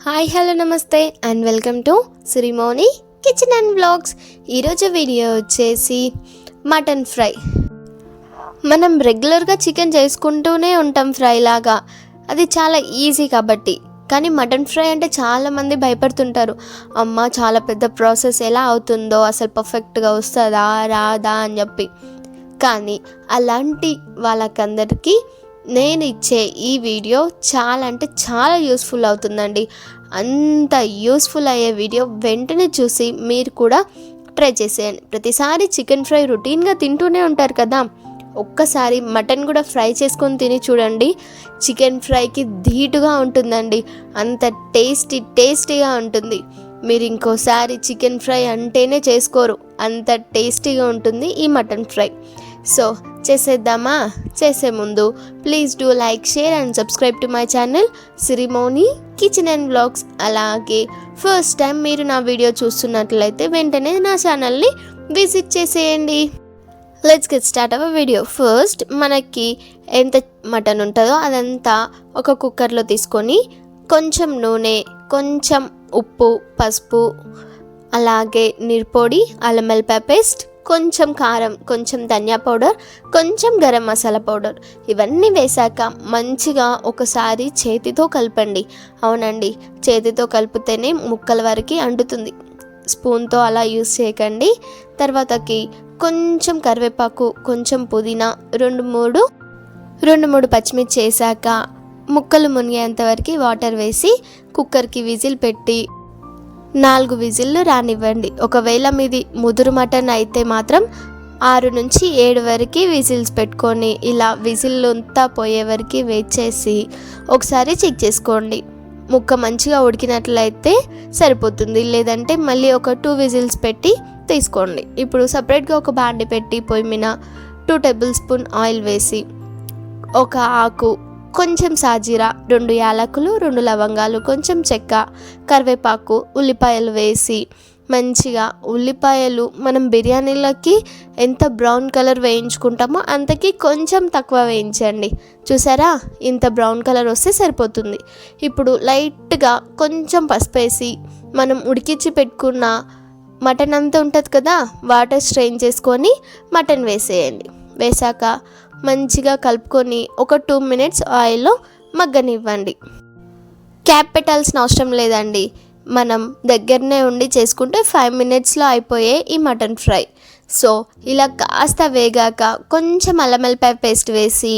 Hi hello నమస్తే and welcome to Sirimoni kitchen and vlogs. ఈరోజు video వచ్చేసి మటన్ ఫ్రై. మనం రెగ్యులర్గా చికెన్ చేసుకుంటూనే ఉంటాం ఫ్రై లాగా, అది చాలా ఈజీ కాబట్టి. కానీ మటన్ ఫ్రై అంటే చాలామంది భయపడుతుంటారు, అమ్మ చాలా పెద్ద ప్రాసెస్, ఎలా అవుతుందో, అసలు పర్ఫెక్ట్గా వస్తుందా రాదా అని చెప్పి. కానీ అలాంటి వాళ్ళకందరికీ నేను ఇచ్చే ఈ వీడియో చాలా అంటే చాలా యూస్ఫుల్ అవుతుందండి. అంత యూస్ఫుల్ అయ్యే వీడియో వెంటనే చూసి మీరు కూడా ట్రై చేసేయండి. ప్రతిసారి చికెన్ ఫ్రై రొటీన్గా తింటూనే ఉంటారు కదా, ఒక్కసారి మటన్ కూడా ఫ్రై చేసుకొని తిని చూడండి. చికెన్ ఫ్రైకి ధీటుగా ఉంటుందండి, అంత టేస్టీగా ఉంటుంది. మీరు ఇంకోసారి చికెన్ ఫ్రై అంటేనే చేసుకోరు, అంత టేస్టీగా ఉంటుంది ఈ మటన్ ఫ్రై. సో చేసేద్దామా? చేసే ముందు please do like, share and subscribe to my channel Sirimoni kitchen and vlogs. అలాగే ఫస్ట్ టైం మీరు నా వీడియో చూస్తున్నట్లయితే వెంటనే నా ఛానల్ని విజిట్ చేసేయండి. Let's get start our video. First మనకి ఎంత మటన్ ఉంటుందో అదంతా ఒక కుక్కర్లో తీసుకొని కొంచెం నూనె, కొంచెం ఉప్పు, పసుపు, అలాగే మిరప్పొడి, అల్లం వెల్లుల్లి పేస్ట్, కొంచెం కారం, కొంచెం ధనియా పౌడర్, కొంచెం గరం మసాలా పౌడర్, ఇవన్నీ వేశాక మంచిగా ఒకసారి చేతితో కలపండి. అవునండి, చేతితో కలిపితేనే ముక్కల వరకు అంటుతుంది, స్పూన్తో అలా యూస్ చేయకండి. తర్వాతకి కొంచెం కరివేపాకు, కొంచెం పుదీనా, రెండు మూడు పచ్చిమిర్చి వేసాక ముక్కలు మునిగేంత వరకు వాటర్ వేసి కుక్కర్కి విజిల్ పెట్టి 4 విజిల్లు రానివ్వండి. ఒకవేళ మీది ముదురు మటన్ అయితే మాత్రం 6 నుంచి 7 వరకు విజిల్స్ పెట్టుకొని ఇలా విజిల్ అంతా పోయే వరకు వెయిట్ చేసి ఒకసారి చెక్ చేసుకోండి. ముక్క మంచిగా ఉడికినట్లయితే సరిపోతుంది, లేదంటే మళ్ళీ ఒక 2 విజిల్స్ పెట్టి తీసుకోండి. ఇప్పుడు సపరేట్గా ఒక బాండి పెట్టి పొయ్యి మీద 2 టేబుల్ స్పూన్ ఆయిల్ వేసి ఒక ఆకు, కొంచెం సాజీరా, 2 యాలకులు, 2 లవంగాలు, కొంచెం చెక్క, కరివేపాకు, ఉల్లిపాయలు వేసి మంచిగా, ఉల్లిపాయలు మనం బిర్యానీలకి ఎంత బ్రౌన్ కలర్ వేయించుకుంటామో అంతకి కొంచెం తక్కువ వేయించండి. చూసారా, ఇంత బ్రౌన్ కలర్ వస్తే సరిపోతుంది. ఇప్పుడు లైట్గా కొంచెం పసుపు వేసి మనం ఉడికించి పెట్టుకున్న మటన్ అంతా ఉంటుంది కదా, వాటర్ స్ట్రెయిన్ చేసుకొని మటన్ వేసేయండి. వేసాక మంచిగా కలుపుకొని ఒక 2 మినిట్స్ ఆయిల్లో మగ్గనివ్వండి. క్యాప్ పెట్టాల్సిన అవసరం లేదండి, మనం దగ్గరనే ఉండి చేసుకుంటే 5 మినిట్స్లో అయిపోయే ఈ మటన్ ఫ్రై. సో ఇలా కాస్త వేగాక కొంచెం అల్లం వెల్లుల్లి పేస్ట్ వేసి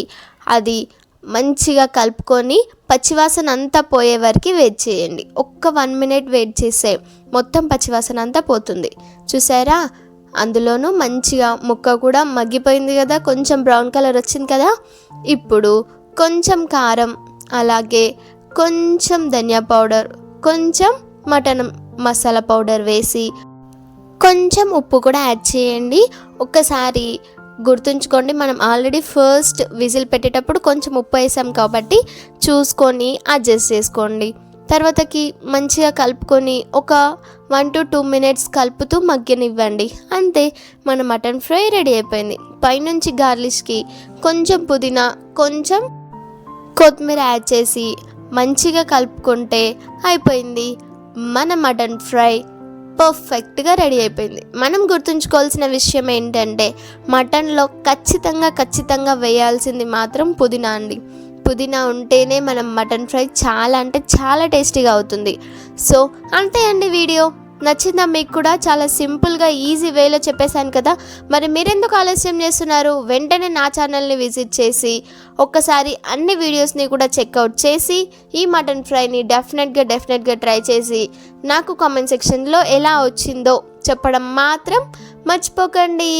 అది మంచిగా కలుపుకొని పచ్చివాసన అంతా పోయే వరకు వెయిట్ చేయండి. ఒక్క 1 మినిట్ వెయిట్ చేస్తే మొత్తం పచ్చివాసన అంతా పోతుంది. చూసారా, అందులోనూ మంచిగా ముక్క కూడా మగ్గిపోయింది కదా, కొంచెం బ్రౌన్ కలర్ వచ్చింది కదా. ఇప్పుడు కొంచెం కారం, అలాగే కొంచెం ధనియా పౌడర్, కొంచెం మటన్ మసాలా పౌడర్ వేసి కొంచెం ఉప్పు కూడా యాడ్ చేయండి. ఒక్కసారి గుర్తుంచుకోండి, మనం ఆల్రెడీ ఫస్ట్ విజిల్ పెట్టేటప్పుడు కొంచెం ఉప్పు వేసాం కాబట్టి చూసుకొని అడ్జస్ట్ చేసుకోండి. తర్వాతకి మంచిగా కలుపుకొని ఒక 1 to 2 మినిట్స్ కలుపుతూ మగ్గనివ్వండి. అంతే, మన మటన్ ఫ్రై రెడీ అయిపోయింది. పైనుంచి గార్లిష్కి కొంచెం పుదీనా, కొంచెం కొత్తిమీర యాడ్ చేసి మంచిగా కలుపుకుంటే అయిపోయింది మన మటన్ ఫ్రై. పర్ఫెక్ట్గా రెడీ అయిపోయింది. మనం గుర్తుంచుకోవాల్సిన విషయం ఏంటంటే మటన్లో ఖచ్చితంగా వేయాల్సింది మాత్రం పుదీనా అండి. పుదీనా ఉంటేనే మనం మటన్ ఫ్రై చాలా అంటే చాలా టేస్టీగా అవుతుంది. సో అంతే అండి. వీడియో నచ్చిందా మీకు కూడా? చాలా సింపుల్గా ఈజీ వేలో చెప్పేశాను కదా. మరి మీరెందుకు ఆలస్యం చేస్తున్నారు? వెంటనే నా ఛానల్ని విజిట్ చేసి ఒక్కసారి అన్ని వీడియోస్ని కూడా చెక్అవుట్ చేసి ఈ మటన్ ఫ్రైని డెఫినెట్గా ట్రై చేసి నాకు కామెంట్ సెక్షన్లో ఎలా వచ్చిందో చెప్పడం మాత్రం మర్చిపోకండి.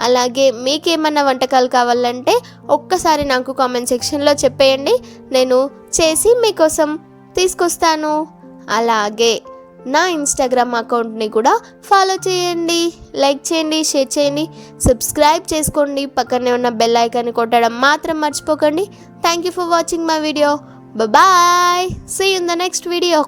అలాగే మీకేమన్నా వంటకాలు కావాలంటే ఒక్కసారి నాకు కామెంట్ సెక్షన్లో చెప్పేయండి, నేను చేసి మీకోసం తీసుకొస్తాను. అలాగే నా ఇన్స్టాగ్రామ్ అకౌంట్ని కూడా ఫాలో చేయండి, లైక్ చేయండి, షేర్ చేయండి, సబ్స్క్రైబ్ చేసుకోండి. పక్కనే ఉన్న బెల్ ఐకాన్ని కొట్టడం మాత్రం మర్చిపోకండి. Thank you for watching my video. Bye, see you in the next video.